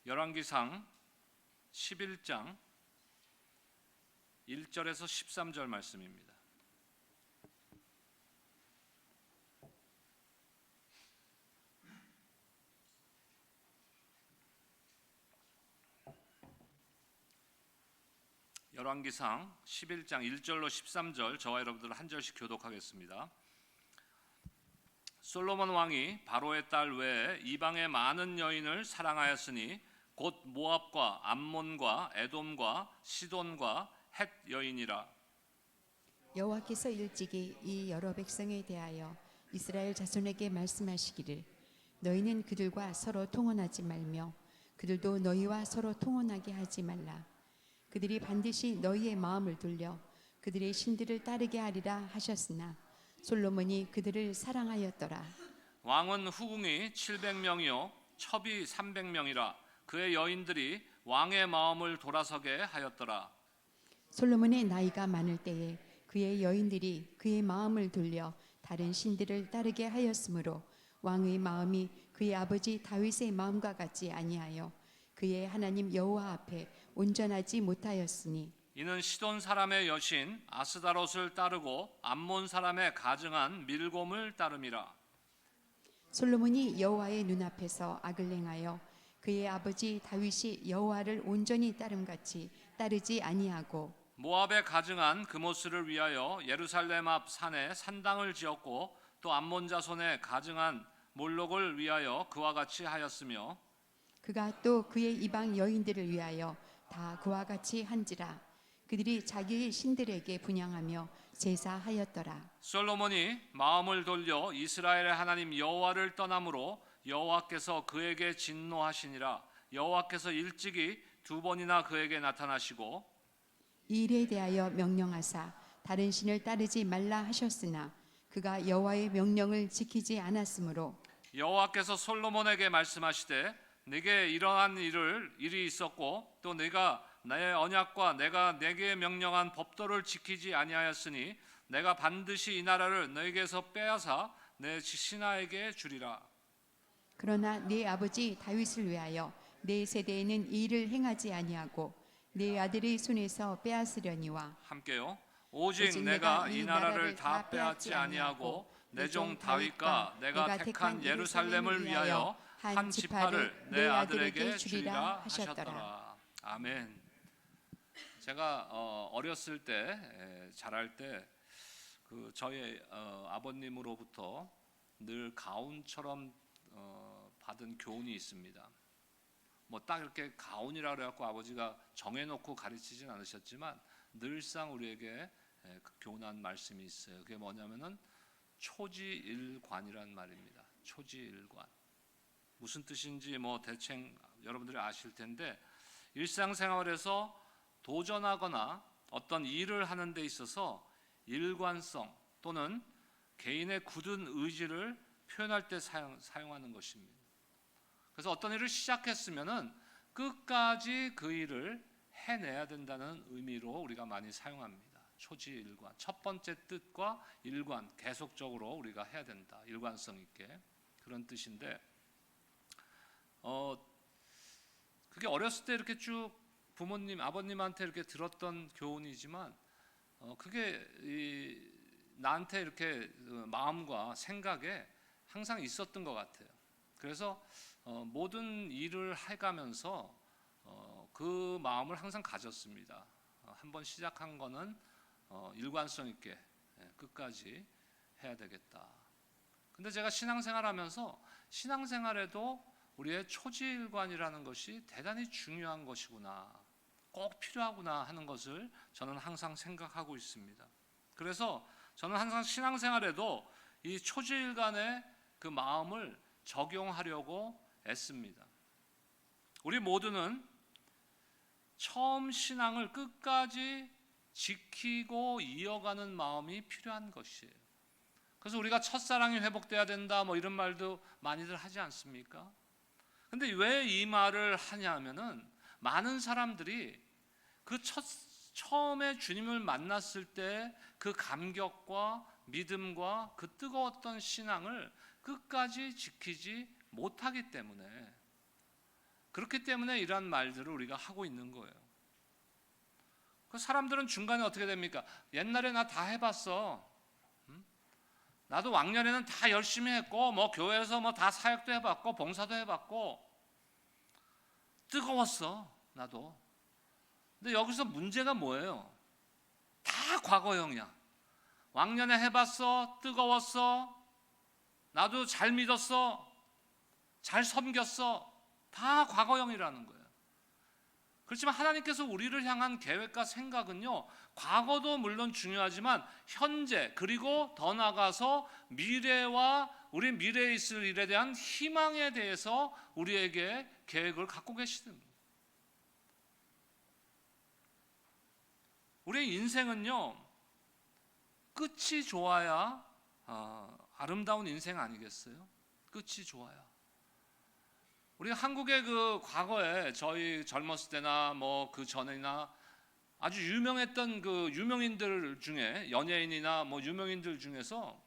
열왕기상 11장 1절에서 13절 말씀입니다. 열왕기상 11장 1절로 13절 저와 여러분들 한 절씩 교독하겠습니다. 솔로몬 왕이 바로의 딸 외에 이방의 많은 여인을 사랑하였으니 곧 모압과 암몬과 에돔과 시돈과 헷 여인이라. 여호와께서 일찍이 이 여러 백성에 대하여 이스라엘 자손에게 말씀하시기를 너희는 그들과 서로 통혼하지 말며 그들도 너희와 서로 통혼하게 하지 말라. 그들이 반드시 너희의 마음을 돌려 그들의 신들을 따르게 하리라 하셨으나 솔로몬이 그들을 사랑하였더라. 왕은 후궁이 700명이요 첩이 300명이라. 그의 여인들이 왕의 마음을 돌아서게 하였더라. 솔로몬의 나이가 많을 때에 그의 여인들이 그의 마음을 돌려 다른 신들을 따르게 하였으므로 왕의 마음이 그의 아버지 다윗의 마음과 같지 아니하여 그의 하나님 여호와 앞에 온전하지 못하였으니 이는 시돈 사람의 여신 아스다롯을 따르고 암몬 사람의 가증한 밀곰을 따름이라. 솔로몬이 여호와의 눈앞에서 악을 행하여 그의 아버지 다윗이 여호와를 온전히 따름같이 따르지 아니하고 모압에 가증한 그모스를 위하여 예루살렘 앞 산에 산당을 지었고 또 암몬 자손의 가증한 몰록을 위하여 그와 같이 하였으며 그가 또 그의 이방 여인들을 위하여 다 그와 같이 한지라. 그들이 자기의 신들에게 분향하며 제사하였더라. 솔로몬이 마음을 돌려 이스라엘의 하나님 여호와를 떠남으로 여호와께서 그에게 진노하시니라. 여호와께서 일찍이 2번이나 그에게 나타나시고 이 일에 대하여 명령하사 다른 신을 따르지 말라 하셨으나 그가 여호와의 명령을 지키지 않았으므로 여호와께서 솔로몬에게 말씀하시되 네게 이러한 일이 있었고 또 네가 나의 언약과 내가 네게 명령한 법도를 지키지 아니하였으니 내가 반드시 이 나라를 너에게서 빼앗아 내 신하에게 주리라. 그러나 네 아버지 다윗을 위하여 네 세대에는 이 일을 행하지 아니하고 네 아들의 손에서 빼앗으려니와 함께요. 오직 내가 이 나라를 다 빼앗지 아니하고 내 종 다윗과 내가 택한 예루살렘을 위하여 한 지파를 내 아들에게 주리라 하셨더라. 아멘. 제가 어렸을 때 자랄 때 그 저희 아버님으로부터 늘 가훈처럼 받은 교훈이 있습니다. 뭐 딱 이렇게 가훈이라 그래갖고 아버지가 정해놓고 가르치진 않으셨지만 늘상 우리에게 그 교훈한 말씀이 있어요. 그게 뭐냐면은 초지일관이란 말입니다. 초지일관. 무슨 뜻인지 뭐 대충 여러분들이 아실 텐데 일상생활에서 도전하거나 어떤 일을 하는 데 있어서 일관성 또는 개인의 굳은 의지를 표현할 때 사용하는 것입니다. 그래서 어떤 일을 시작했으면은 끝까지 그 일을 해내야 된다는 의미로 우리가 많이 사용합니다. 초지일관. 첫 번째 뜻과 일관, 계속적으로 우리가 해야 된다. 일관성 있게. 그런 뜻인데 그게 어렸을 때 이렇게 쭉 부모님, 아버님한테 이렇게 들었던 교훈이지만 그게 나한테 이렇게 마음과 생각에 항상 있었던 것 같아요. 그래서 모든 일을 해가면서 그 마음을 항상 가졌습니다. 한번 시작한 거는 일관성 있게 끝까지 해야 되겠다. 근데 제가 신앙생활하면서 신앙생활에도 우리의 초지일관이라는 것이 대단히 중요한 것이구나, 꼭 필요하구나 하는 것을 저는 항상 생각하고 있습니다. 그래서 저는 항상 신앙생활에도 이 초지일관의 그 마음을 적용하려고 애씁니다. 우리 모두는 처음 신앙을 끝까지 지키고 이어가는 마음이 필요한 것이에요. 그래서 우리가 첫사랑이 회복돼야 된다 뭐 이런 말도 많이들 하지 않습니까? 근데 왜 이 말을 하냐면은 많은 사람들이 그 처음에 주님을 만났을 때 그 감격과 믿음과 그 뜨거웠던 신앙을 끝까지 지키지 못하기 때문에 그렇기 때문에 이러한 말들을 우리가 하고 있는 거예요. 그 사람들은 중간에 어떻게 됩니까? 옛날에 나 다 해봤어. 나도 왕년에는 다 열심히 했고, 뭐 교회에서 뭐 다 사역도 해봤고, 봉사도 해봤고, 뜨거웠어, 나도. 근데 여기서 문제가 뭐예요? 다 과거형이야. 왕년에 해봤어, 뜨거웠어, 나도 잘 믿었어, 잘 섬겼어. 다 과거형이라는 거예요. 그렇지만 하나님께서 우리를 향한 계획과 생각은요, 과거도 물론 중요하지만 현재 그리고 더 나아가서 미래와 우리 미래에 있을 일에 대한 희망에 대해서 우리에게 계획을 갖고 계시는 거예요. 우리의 인생은요, 끝이 좋아야 아름다운 인생 아니겠어요? 끝이 좋아야. 우리 한국의 그 과거에 저희 젊었을 때나 뭐 그 전이나 아주 유명했던 그 유명인들 중에, 연예인이나 뭐 유명인들 중에서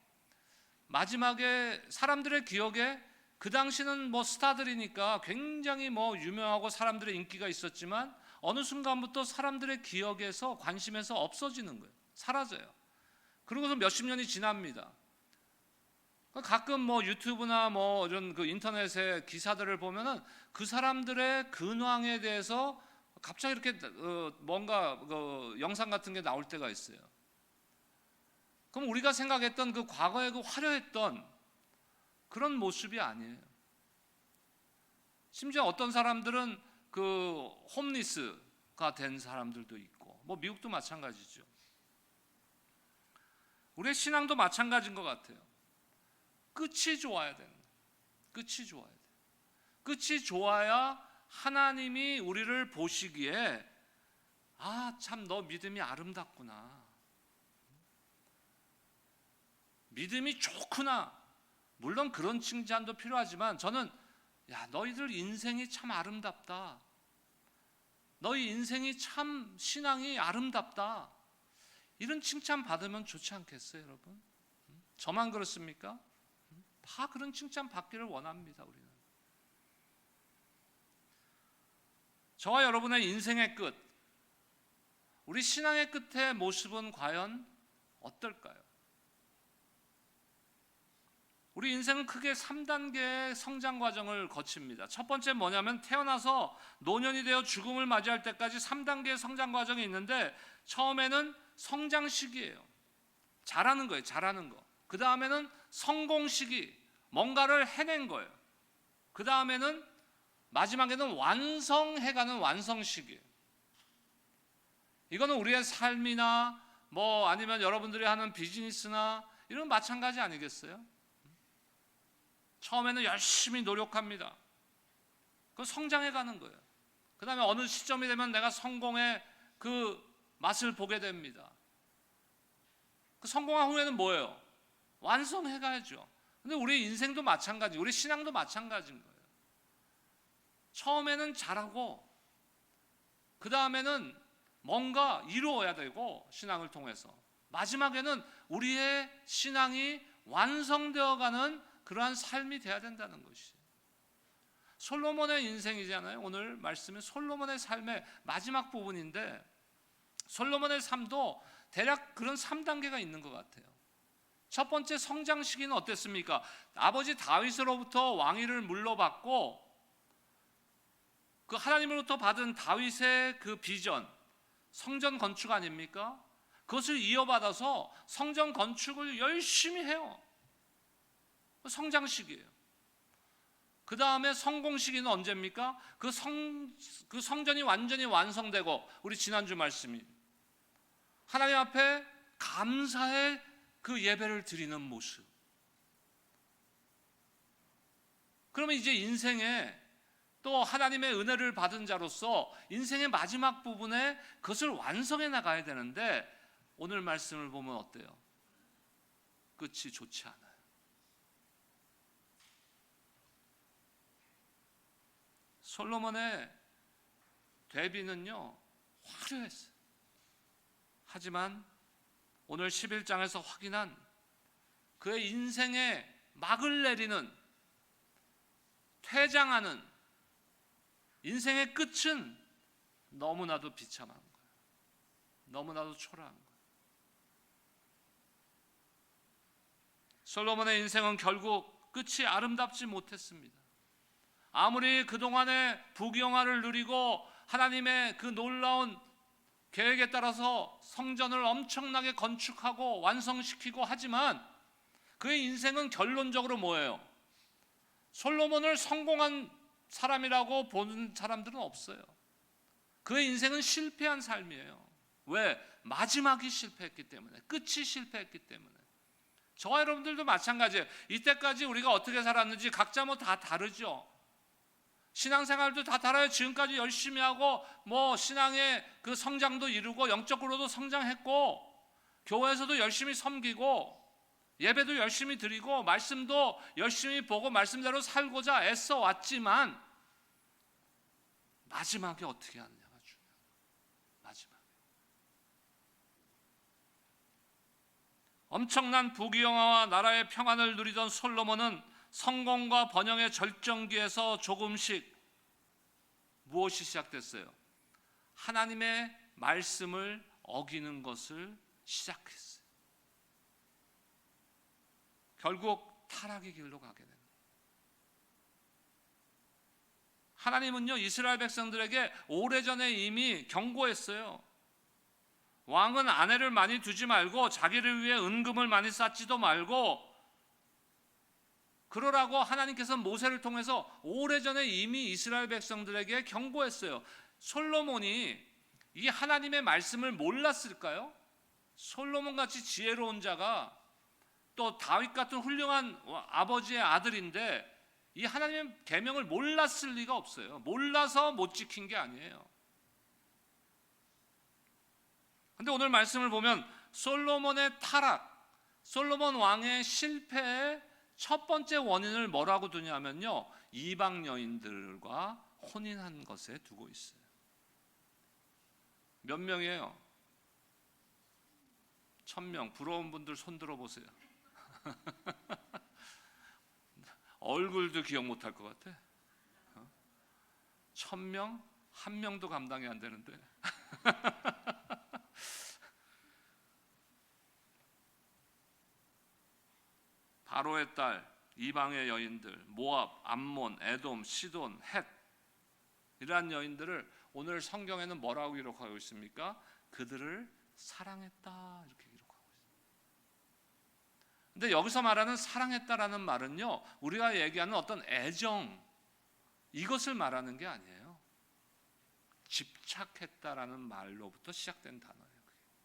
마지막에 사람들의 기억에, 그 당시는 뭐 스타들이니까 굉장히 뭐 유명하고 사람들의 인기가 있었지만 어느 순간부터 사람들의 기억에서, 관심에서 없어지는 거예요. 사라져요. 그러고서 몇십 년이 지납니다. 가끔 뭐 유튜브나 뭐 이런 그 인터넷의 기사들을 보면은 그 사람들의 근황에 대해서 갑자기 이렇게 뭔가 그 영상 같은 게 나올 때가 있어요. 그럼 우리가 생각했던 그 과거의 그 화려했던 그런 모습이 아니에요. 심지어 어떤 사람들은 그 홈리스가 된 사람들도 있고, 뭐 미국도 마찬가지죠. 우리의 신앙도 마찬가지인 것 같아요. 끝이 좋아야 되는 거예요. 끝이 좋아야 돼요. 끝이 좋아야 하나님이 우리를 보시기에 참 너 믿음이 아름답구나, 믿음이 좋구나. 물론 그런 칭찬도 필요하지만 저는 너희들 인생이 참 아름답다, 너희 인생이 참 신앙이 아름답다, 이런 칭찬 받으면 좋지 않겠어요, 여러분? 저만 그렇습니까? 다 그런 칭찬 받기를 원합니다. 우리는. 저와 여러분의 인생의 끝, 우리 신앙의 끝의 모습은 과연 어떨까요? 우리 인생은 크게 3단계의 성장 과정을 거칩니다. 첫 번째 뭐냐면 태어나서 노년이 되어 죽음을 맞이할 때까지 3단계의 성장 과정이 있는데, 처음에는 성장 시기예요. 자라는 거예요. 자라는 거. 그 다음에는 성공 시기, 뭔가를 해낸 거예요. 그 다음에는 마지막에는 완성해가는 완성 시기예요. 이거는 우리의 삶이나 뭐 아니면 여러분들이 하는 비즈니스나 이런 마찬가지 아니겠어요? 처음에는 열심히 노력합니다. 그 성장해가는 거예요. 그 다음에 어느 시점이 되면 내가 성공의 그 맛을 보게 됩니다. 그 성공한 후에는 뭐예요? 완성해가야죠. 근데 우리 인생도 마찬가지, 우리 신앙도 마찬가지인 거예요. 처음에는 잘하고 그 다음에는 뭔가 이루어야 되고, 신앙을 통해서 마지막에는 우리의 신앙이 완성되어가는 그러한 삶이 돼야 된다는 것이에요. 솔로몬의 인생이잖아요. 오늘 말씀은 솔로몬의 삶의 마지막 부분인데, 솔로몬의 삶도 대략 그런 3단계가 있는 것 같아요. 첫 번째 성장 시기는 어땠습니까? 아버지 다윗으로부터 왕위를 물러받고 그 하나님으로부터 받은 다윗의 그 비전, 성전 건축 아닙니까? 그것을 이어받아서 성전 건축을 열심히 해요. 성장 시기예요. 그 다음에 성공 시기는 언제입니까? 그 성전이 완전히 완성되고, 우리 지난주 말씀이 하나님 앞에 감사의 그 예배를 드리는 모습. 그러면 이제 인생에 또 하나님의 은혜를 받은 자로서 인생의 마지막 부분에 그것을 완성해 나가야 되는데, 오늘 말씀을 보면 어때요? 끝이 좋지 않아요. 솔로몬의 데뷔는요, 화려했어요. 하지만 오늘 11장에서 확인한 그의 인생의 막을 내리는, 퇴장하는 인생의 끝은 너무나도 비참한 거예요. 너무나도 초라한 거예요. 솔로몬의 인생은 결국 끝이 아름답지 못했습니다. 아무리 그동안의 부귀영화를 누리고 하나님의 그 놀라운 계획에 따라서 성전을 엄청나게 건축하고 완성시키고 하지만 그의 인생은 결론적으로 뭐예요? 솔로몬을 성공한 사람이라고 보는 사람들은 없어요. 그의 인생은 실패한 삶이에요. 왜? 마지막이 실패했기 때문에, 끝이 실패했기 때문에. 저와 여러분들도 마찬가지예요. 이때까지 우리가 어떻게 살았는지 각자 뭐 다 다르죠. 신앙생활도 다 달라요. 지금까지 열심히 하고 신앙의 그 성장도 이루고 영적으로도 성장했고 교회에서도 열심히 섬기고 예배도 열심히 드리고 말씀도 열심히 보고 말씀대로 살고자 애써 왔지만 마지막에 어떻게 하느냐가 중요해요. 마지막에 엄청난 부귀영화와 나라의 평안을 누리던 솔로몬은 성공과 번영의 절정기에서 조금씩 무엇이 시작됐어요? 하나님의 말씀을 어기는 것을 시작했어요. 결국 타락의 길로 가게 됩니다. 하나님은요, 이스라엘 백성들에게 오래전에 이미 경고했어요. 왕은 아내를 많이 두지 말고 자기를 위해 은금을 많이 쌓지도 말고 그러라고 하나님께서 모세를 통해서 오래전에 이미 이스라엘 백성들에게 경고했어요. 솔로몬이 이 하나님의 말씀을 몰랐을까요? 솔로몬같이 지혜로운 자가 또 다윗 같은 훌륭한 아버지의 아들인데 이 하나님의 계명을 몰랐을 리가 없어요. 몰라서 못 지킨 게 아니에요. 근데 오늘 말씀을 보면 솔로몬의 타락, 솔로몬 왕의 실패의 첫 번째 원인을 뭐라고 두냐면요, 이방 여인들과 혼인한 것에 두고 있어요. 몇 명이에요? 1000명. 부러운 분들 손 들어보세요. 얼굴도 기억 못할 것 같아. 1000명? 한 명도 감당이 안 되는데. 바로의 딸, 이방의 여인들, 모압, 암몬, 에돔, 시돈, 헷 이러한 여인들을 오늘 성경에는 뭐라고 기록하고 있습니까? 그들을 사랑했다 이렇게 기록하고 있습니다. 근데 여기서 말하는 사랑했다라는 말은요, 우리가 얘기하는 어떤 애정 이것을 말하는 게 아니에요. 집착했다라는 말로부터 시작된 단어예요.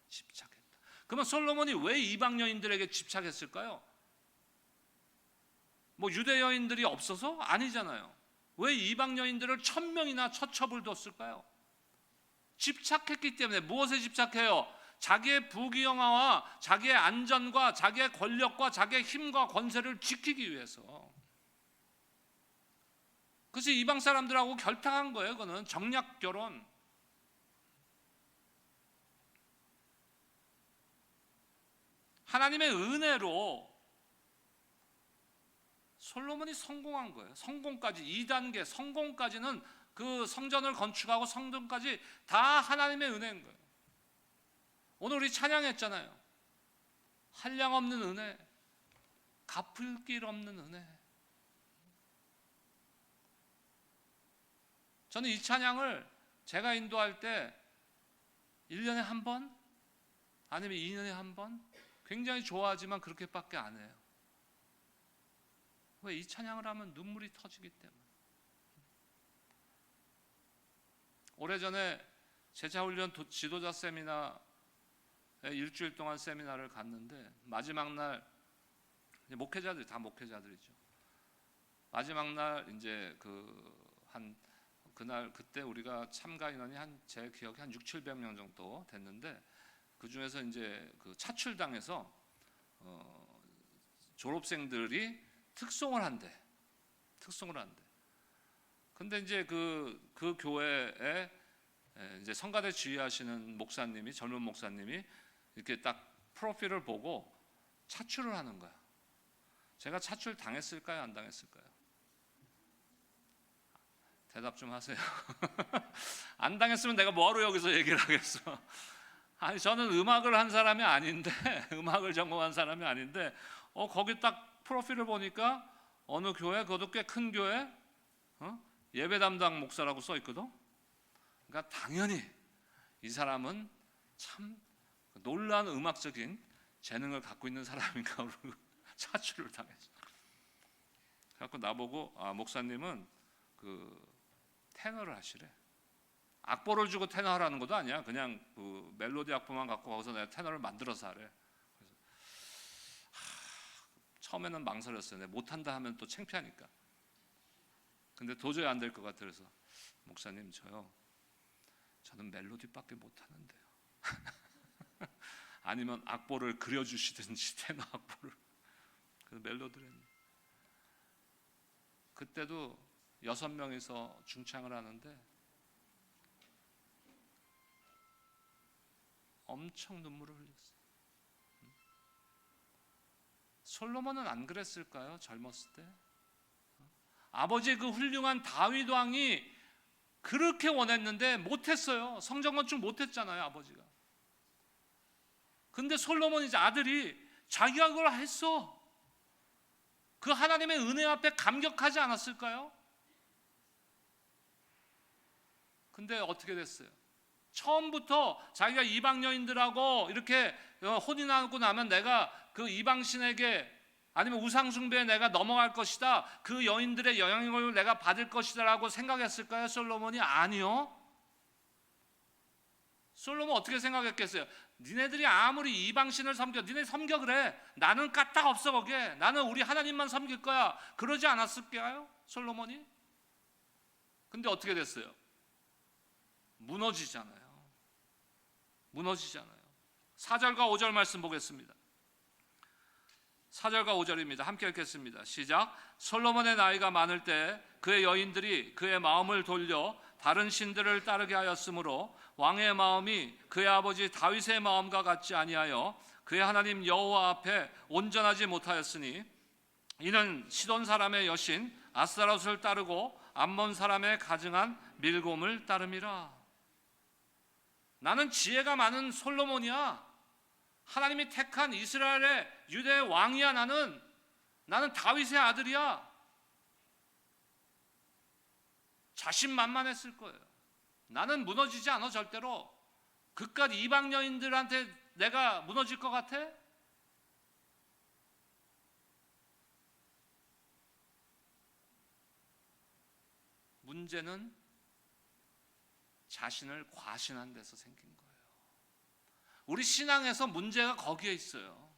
집착했다. 그러면 솔로몬이 왜 이방 여인들에게 집착했을까요? 유대 여인들이 없어서? 아니잖아요. 왜 이방 여인들을 1000명이나 처첩을 뒀을까요? 집착했기 때문에. 무엇에 집착해요? 자기의 부귀영화와 자기의 안전과 자기의 권력과 자기의 힘과 권세를 지키기 위해서. 그래서 이방 사람들하고 결탁한 거예요. 그거는 정략 결혼. 하나님의 은혜로 솔로몬이 성공한 거예요. 성공까지 2단계 성공까지는 그 성전을 건축하고 성전까지 다 하나님의 은혜인 거예요. 오늘 우리 찬양했잖아요. 한량없는 은혜, 갚을 길 없는 은혜. 저는 이 찬양을 제가 인도할 때 1년에 한 번 아니면 2년에 한 번 굉장히 좋아하지만 그렇게밖에 안 해요. 왜? 이 찬양을 하면 눈물이 터지기 때문에. 오래전에 제자훈련 지도자 세미나에 일주일 동안 세미나를 갔는데 마지막 날 목회자들 다 목회자들이죠. 마지막 날 이제 그날 그때 우리가 참가 인원이 제 기억에 한 600-700명 정도 됐는데 그 중에서 이제 그 차출당해서 졸업생들이 특송을 한대. 근데 이제 그 교회에 이제 성가대 지휘하시는 목사님이, 젊은 목사님이 이렇게 딱 프로필을 보고 차출을 하는 거야. 제가 차출 당했을까요? 안 당했을까요? 대답 좀 하세요. 안 당했으면 내가 뭐하러 여기서 얘기를 하겠어. 아니 저는 음악을 한 사람이 아닌데 음악을 전공한 사람이 아닌데 거기 딱 프로필을 보니까 어느 교회, 그것도 꽤 큰 교회, 예배 담당 목사라고 써 있거든. 그러니까 당연히 이 사람은 참 놀라운 음악적인 재능을 갖고 있는 사람인가 차출을 당했어. 그래서 나보고 목사님은 그 테너를 하시래. 악보를 주고 테너 하라는 것도 아니야. 그냥 그 멜로디 악보만 갖고 거기서 내가 테너를 만들어서 하래. 그래서 처음에는 망설였어요. 내가 못한다 하면 또 창피하니까. 근데 도저히 안 될 것 같아. 그래서 목사님 저는 멜로디밖에 못하는데요. 아니면 악보를 그려주시든지 테너 악보를. 그래서 멜로디를 했는데 그때도 6명이서 중창을 하는데 엄청 눈물을 흘렸어요. 솔로몬은 안 그랬을까요? 젊었을 때 아버지 그 훌륭한 다윗 왕이 그렇게 원했는데 못했어요. 성전 건축 못했잖아요, 아버지가. 근데 솔로몬 이제 아들이 자기가 그걸 했어. 그 하나님의 은혜 앞에 감격하지 않았을까요? 근데 어떻게 됐어요? 처음부터 자기가 이방 여인들하고 이렇게 혼이 나고 나면 내가 그 이방 신에게 아니면 우상 숭배에 내가 넘어갈 것이다. 그 여인들의 영향을 내가 받을 것이다라고 생각했을까요? 솔로몬이 아니요. 솔로몬 어떻게 생각했겠어요? 니네들이 아무리 이방 신을 섬겨, 니네 섬겨 그래. 나는 까딱 없어 거기에. 나는 우리 하나님만 섬길 거야. 그러지 않았을까요? 솔로몬이? 근데 어떻게 됐어요? 무너지잖아요. 4절과 5절 말씀 보겠습니다. 4절과 5절입니다. 함께 읽겠습니다. 시작. 솔로몬의 나이가 많을 때 그의 여인들이 그의 마음을 돌려 다른 신들을 따르게 하였으므로 왕의 마음이 그의 아버지 다윗의 마음과 같지 아니하여 그의 하나님 여호와 앞에 온전하지 못하였으니 이는 시돈 사람의 여신 아스타롯을 따르고 암몬 사람의 가증한 밀곰을 따름이라. 나는 지혜가 많은 솔로몬이야. 하나님이 택한 이스라엘의 유대의 왕이야. 나는 다윗의 아들이야. 자신만만했을 거예요. 나는 무너지지 않아 절대로. 그깟 이방 여인들한테 내가 무너질 것 같아? 문제는 자신을 과신한 데서 생긴 거예요. 우리 신앙에서 문제가 거기에 있어요.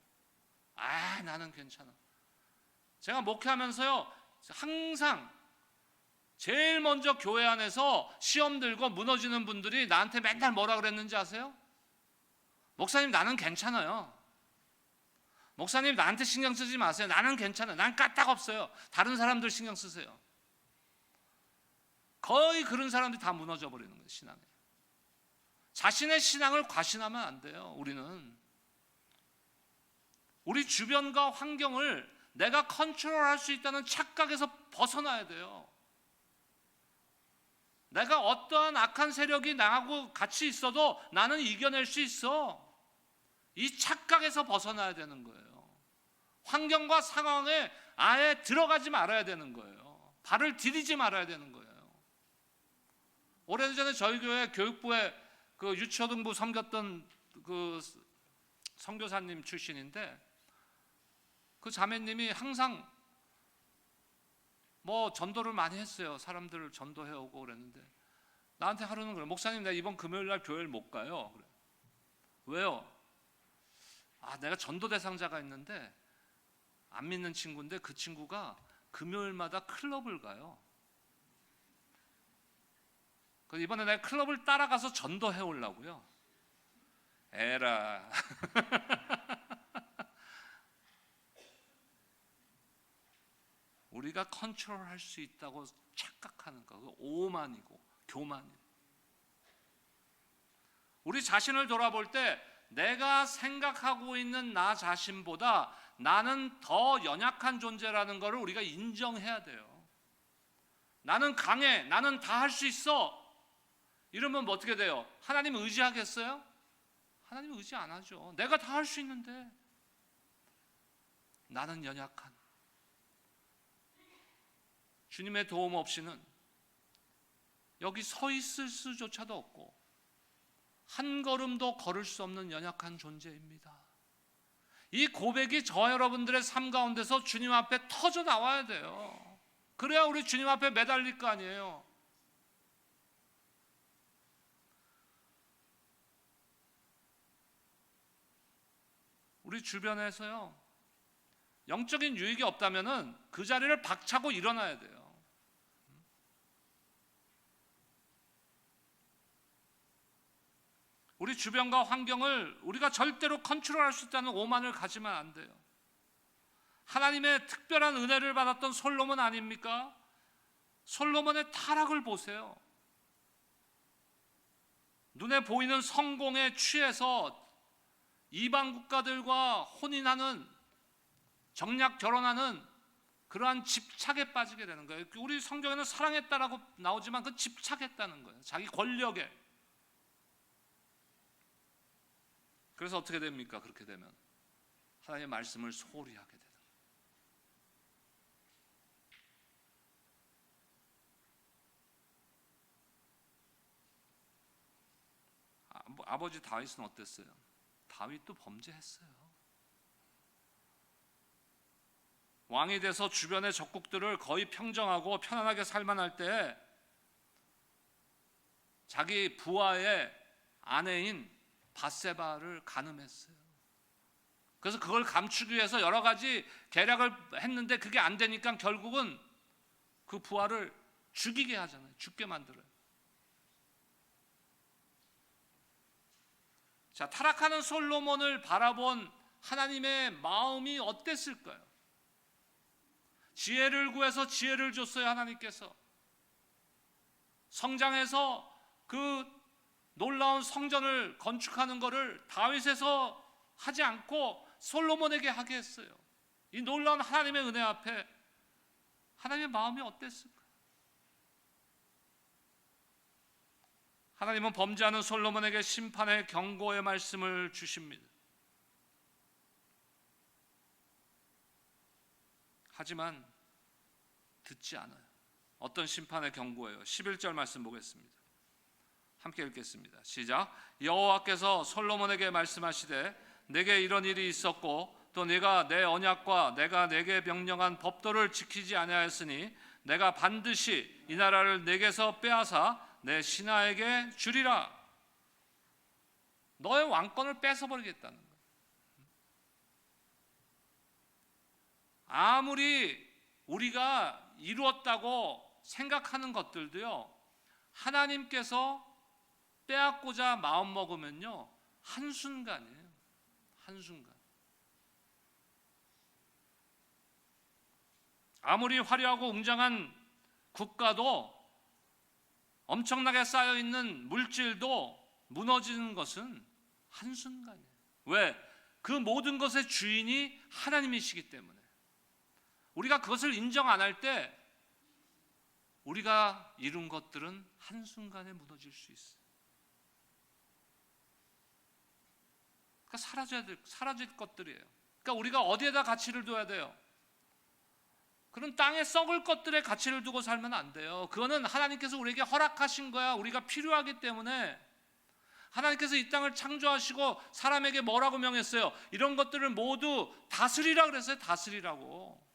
나는 괜찮아. 제가 목회하면서요, 항상 제일 먼저 교회 안에서 시험 들고 무너지는 분들이 나한테 맨날 뭐라 그랬는지 아세요? 목사님 나는 괜찮아요. 목사님 나한테 신경 쓰지 마세요. 나는 괜찮아요. 난 까딱 없어요. 다른 사람들 신경 쓰세요. 거의 그런 사람들이 다 무너져 버리는 거예요. 신앙에. 자신의 신앙을 과신하면 안 돼요. 우리 주변과 환경을 내가 컨트롤할 수 있다는 착각에서 벗어나야 돼요. 내가 어떠한 악한 세력이 나하고 같이 있어도 나는 이겨낼 수 있어. 이 착각에서 벗어나야 되는 거예요. 환경과 상황에 아예 들어가지 말아야 되는 거예요. 발을 디디지 말아야 되는 거예요. 오래전에 저희 교회 교육부에 그 유초등부 섬겼던 그 선교사님 출신인데 그 자매님이 항상 뭐 전도를 많이 했어요. 사람들을 전도해 오고 그랬는데 나한테 하루는 그래. 목사님 내가 이번 금요일 날 교회를 못 가요. 그래. 왜요? 내가 전도 대상자가 있는데 안 믿는 친구인데 그 친구가 금요일마다 클럽을 가요. 그래서 이번에 내가 클럽을 따라가서 전도해 오려고요. 에라. 우리가 컨트롤할 수 있다고 착각하는 거, 그거 오만이고 교만이에요. 우리 자신을 돌아볼 때 내가 생각하고 있는 나 자신보다 나는 더 연약한 존재라는 것을 우리가 인정해야 돼요. 나는 강해, 나는 다 할 수 있어, 이러면 뭐 어떻게 돼요? 하나님 의지하겠어요? 하나님 의지 안 하죠. 내가 다 할 수 있는데 나는 연약한, 주님의 도움 없이는 여기 서 있을 수조차도 없고 한 걸음도 걸을 수 없는 연약한 존재입니다. 이 고백이 저 여러분들의 삶 가운데서 주님 앞에 터져 나와야 돼요. 그래야 우리 주님 앞에 매달릴 거 아니에요. 우리 주변에서요, 영적인 유익이 없다면은 그 자리를 박차고 일어나야 돼요. 우리 주변과 환경을 우리가 절대로 컨트롤할 수 있다는 오만을 가지면 안 돼요. 하나님의 특별한 은혜를 받았던 솔로몬 아닙니까? 솔로몬의 타락을 보세요. 눈에 보이는 성공에 취해서 이방 국가들과 혼인하는, 정략 결혼하는 그러한 집착에 빠지게 되는 거예요. 우리 성경에는 사랑했다라고 나오지만 그 집착했다는 거예요. 자기 권력에. 그래서 어떻게 됩니까? 그렇게 되면 하나님의 말씀을 소홀히 하게 되는 거예요. 아버지 다윗은 어땠어요? 다윗도 범죄했어요. 왕이 돼서 주변의 적국들을 거의 평정하고 편안하게 살만할 때 자기 부하의 아내인 밧세바를 간음했어요. 그래서 그걸 감추기 위해서 여러 가지 계략을 했는데 그게 안 되니까 결국은 그 부하를 죽이게 하잖아요. 죽게 만들어요. 자, 타락하는 솔로몬을 바라본 하나님의 마음이 어땠을까요? 지혜를 구해서 지혜를 줬어요. 하나님께서 성장해서 그 놀라운 성전을 건축하는 것을 다윗에서 하지 않고 솔로몬에게 하게 했어요. 이 놀라운 하나님의 은혜 앞에 하나님의 마음이 어땠을까? 하나님은 범죄하는 솔로몬에게 심판의 경고의 말씀을 주십니다. 하지만 듣지 않아요. 어떤 심판의 경고예요? 11절 말씀 보겠습니다. 함께 읽겠습니다. 시작. 여호와께서 솔로몬에게 말씀하시되 내게 이런 일이 있었고 또 네가 내 언약과 내가 내게 명령한 법도를 지키지 아니하였으니 내가 반드시 이 나라를 내게서 빼앗아 내 신하에게 주리라. 너의 왕권을 뺏어버리겠다는 거예요. 아무리 우리가 이루었다고 생각하는 것들도요, 하나님께서 빼앗고자 마음먹으면요, 한순간이에요. 한순간. 아무리 화려하고 웅장한 국가도, 엄청나게 쌓여있는 물질도 무너지는 것은 한순간이에요. 왜? 그 모든 것의 주인이 하나님이시기 때문에. 우리가 그것을 인정 안 할 때 우리가 이룬 것들은 한순간에 무너질 수 있어요. 그러니까 사라질 것들이에요. 그러니까 우리가 어디에다 가치를 둬야 돼요? 그런 땅에 썩을 것들에 가치를 두고 살면 안 돼요. 그거는 하나님께서 우리에게 허락하신 거야. 우리가 필요하기 때문에. 하나님께서 이 땅을 창조하시고 사람에게 뭐라고 명했어요? 이런 것들을 모두 다스리라 그랬어요. 다스리라고.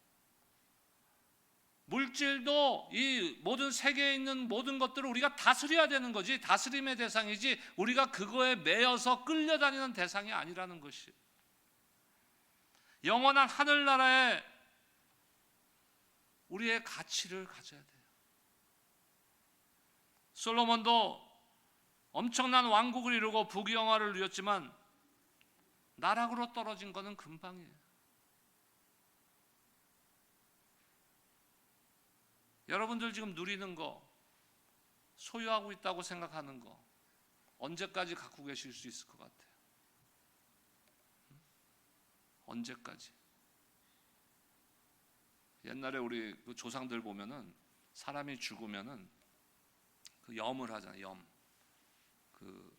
물질도 이 모든 세계에 있는 모든 것들을 우리가 다스려야 되는 거지, 다스림의 대상이지 우리가 그거에 매여서 끌려다니는 대상이 아니라는 것이. 영원한 하늘나라에 우리의 가치를 가져야 돼요. 솔로몬도 엄청난 왕국을 이루고 부귀영화를 누렸지만 나락으로 떨어진 것은 금방이에요. 여러분들 지금 누리는 거, 소유하고 있다고 생각하는 거 언제까지 갖고 계실 수 있을 것 같아요? 언제까지? 옛날에 우리 그 조상들 보면은 사람이 죽으면은 그 염을 하잖아요. 염. 그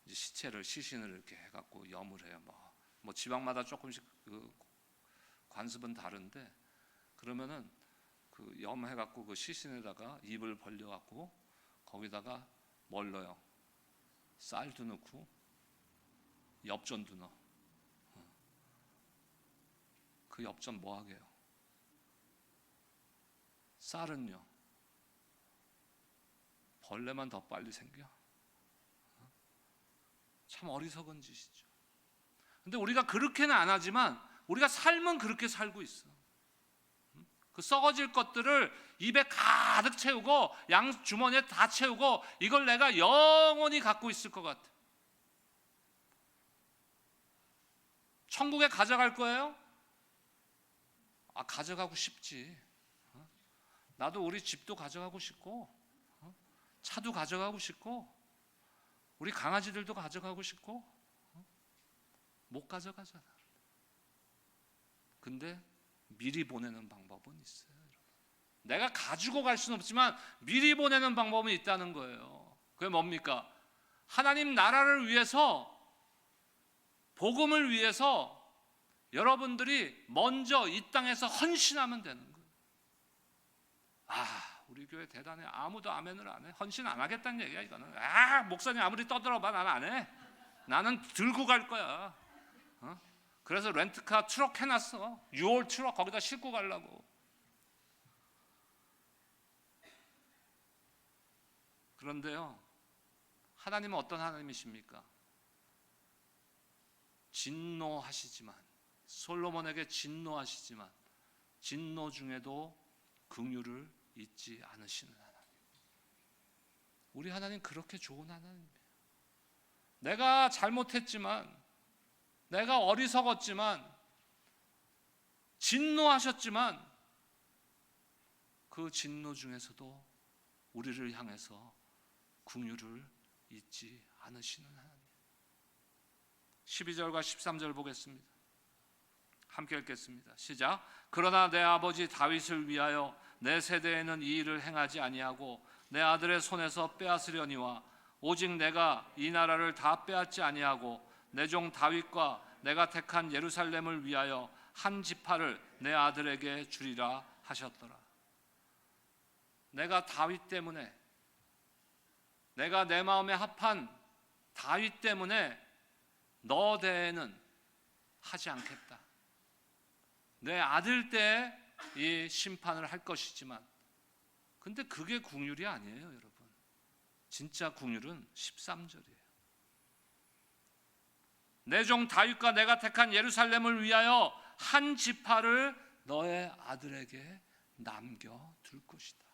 이제 시신을 이렇게 해갖고 염을 해요. 뭐 지방마다 조금씩 그 관습은 다른데, 그러면은 그 염 해갖고 그 시신에다가 입을 벌려갖고 거기다가 뭘 넣어요? 쌀도 넣고 엽전도 넣어. 그 엽전 뭐 하게요? 쌀은요 벌레만 더 빨리 생겨. 참 어리석은 짓이죠. 근데 우리가 그렇게는 안 하지만 우리가 삶은 그렇게 살고 있어. 그 썩어질 것들을 입에 가득 채우고 양 주머니에 다 채우고 이걸 내가 영원히 갖고 있을 것 같아. 천국에 가져갈 거예요? 가져가고 싶지. 나도 우리 집도 가져가고 싶고, 차도 가져가고 싶고, 우리 강아지들도 가져가고 싶고, 못 가져가잖아. 근데 미리 보내는 방법은 있어요. 내가 가지고 갈 수는 없지만 미리 보내는 방법은 있다는 거예요. 그게 뭡니까? 하나님 나라를 위해서, 복음을 위해서 여러분들이 먼저 이 땅에서 헌신하면 되는 거예요. 우리 교회 대단해. 아무도 아멘을 안 해. 헌신 안 하겠다는 얘기야 이거는. 목사님 아무리 떠들어봐 나는 안 해. 나는 들고 갈 거야. 그래서 렌트카 트럭 해놨어. 6월 트럭 거기다 싣고 가려고. 그런데요, 하나님은 어떤 하나님이십니까? 진노하시지만, 솔로몬에게 진노하시지만 진노 중에도 긍휼을 잊지 않으시는 하나님. 우리 하나님 그렇게 좋은 하나님이에요. 내가 잘못했지만, 내가 어리석었지만, 진노하셨지만 그 진노 중에서도 우리를 향해서 긍휼을 잊지 않으시는 하나님. 12절과 13절 보겠습니다. 함께 읽겠습니다. 시작. 그러나 내 아버지 다윗을 위하여 내 세대에는 이 일을 행하지 아니하고 내 아들의 손에서 빼앗으려니와 오직 내가 이 나라를 다 빼앗지 아니하고 내 종 다윗과 내가 택한 예루살렘을 위하여 한 지파를 내 아들에게 주리라 하셨더라. 내가 다윗 때문에, 내가 내 마음에 합한 다윗 때문에 너 대에는 하지 않겠다. 내 아들 때 이 심판을 할 것이지만, 근데 그게 긍휼이 아니에요, 여러분. 진짜 긍휼은 13절이에요. 내 종 다윗과 내가 택한 예루살렘을 위하여 한 지파를 너의 아들에게 남겨둘 것이다.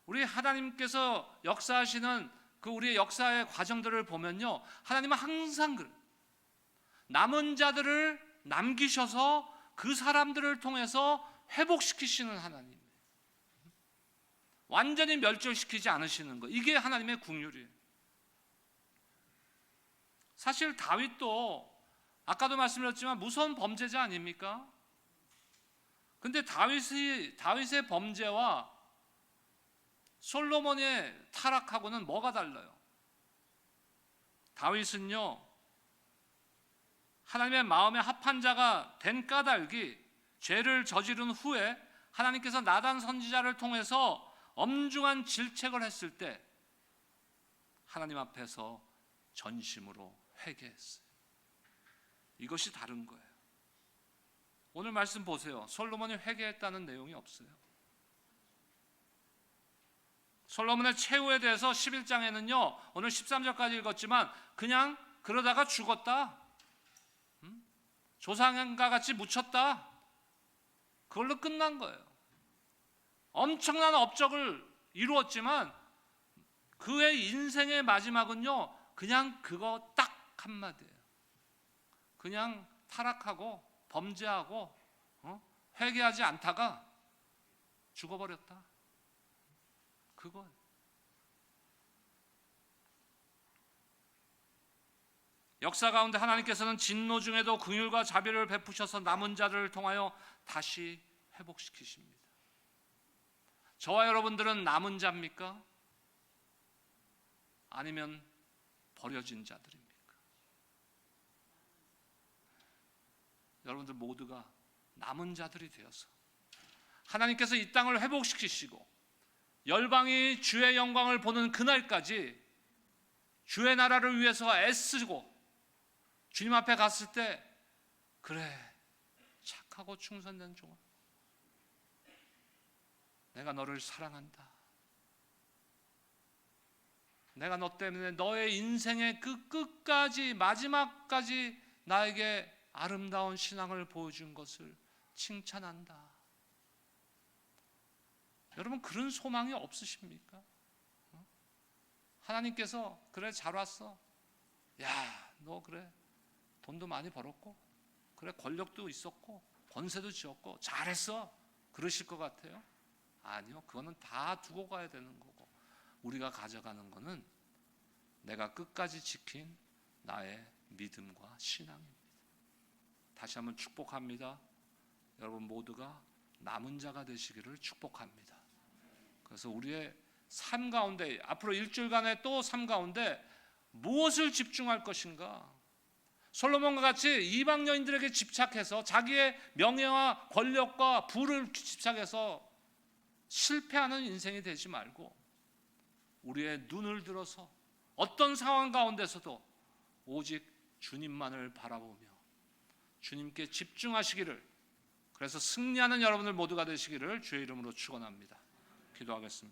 우리 하나님께서 역사하시는 그 우리의 역사의 과정들을 보면요, 하나님은 항상 남은 자들을 남기셔서 그 사람들을 통해서 회복시키시는 하나님, 완전히 멸절시키지 않으시는 것, 이게 하나님의 긍휼이에요. 사실 다윗도 아까도 말씀드렸지만 무서운 범죄자 아닙니까? 근데 다윗의 범죄와 솔로몬의 타락하고는 뭐가 달라요? 다윗은요, 하나님의 마음에 합한 자가 된 까닭이 죄를 저지른 후에 하나님께서 나단 선지자를 통해서 엄중한 질책을 했을 때 하나님 앞에서 전심으로 회개했어요. 이것이 다른 거예요. 오늘 말씀 보세요. 솔로몬이 회개했다는 내용이 없어요. 솔로몬의 최후에 대해서 11장에는요, 오늘 13절까지 읽었지만 그냥 그러다가 죽었다, 조상과 같이 묻혔다, 그걸로 끝난 거예요. 엄청난 업적을 이루었지만 그의 인생의 마지막은요, 그냥 그거 딱 한마디예요. 그냥 타락하고 범죄하고 회개하지 않다가 죽어버렸다, 그거예요. 역사 가운데 하나님께서는 진노 중에도 긍휼과 자비를 베푸셔서 남은 자들을 통하여 다시 회복시키십니다. 저와 여러분들은 남은 자입니까? 아니면 버려진 자들입니까? 여러분들 모두가 남은 자들이 되어서 하나님께서 이 땅을 회복시키시고 열방이 주의 영광을 보는 그날까지 주의 나라를 위해서 애쓰고 주님 앞에 갔을 때, 그래, 착하고 충성된 종아, 내가 너를 사랑한다. 내가 너 때문에 너의 인생의 그 끝까지, 마지막까지 나에게 아름다운 신앙을 보여준 것을 칭찬한다. 여러분, 그런 소망이 없으십니까? 하나님께서 그래, 잘 왔어. 야, 너 그래, 돈도 많이 벌었고, 그래, 권력도 있었고, 권세도 지었고, 잘했어. 그러실 것 같아요? 아니요, 그거는 다 두고 가야 되는 거고, 우리가 가져가는 거는 내가 끝까지 지킨 나의 믿음과 신앙입니다. 다시 한번 축복합니다. 여러분 모두가 남은 자가 되시기를 축복합니다. 그래서 우리의 삶 가운데, 앞으로 일주일간의 또 삶 가운데 무엇을 집중할 것인가? 솔로몬과 같이 이방 여인들에게 집착해서 자기의 명예와 권력과 부를 집착해서 실패하는 인생이 되지 말고, 우리의 눈을 들어서 어떤 상황 가운데서도 오직 주님만을 바라보며 주님께 집중하시기를, 그래서 승리하는 여러분들 모두가 되시기를 주의 이름으로 축원합니다. 기도하겠습니다.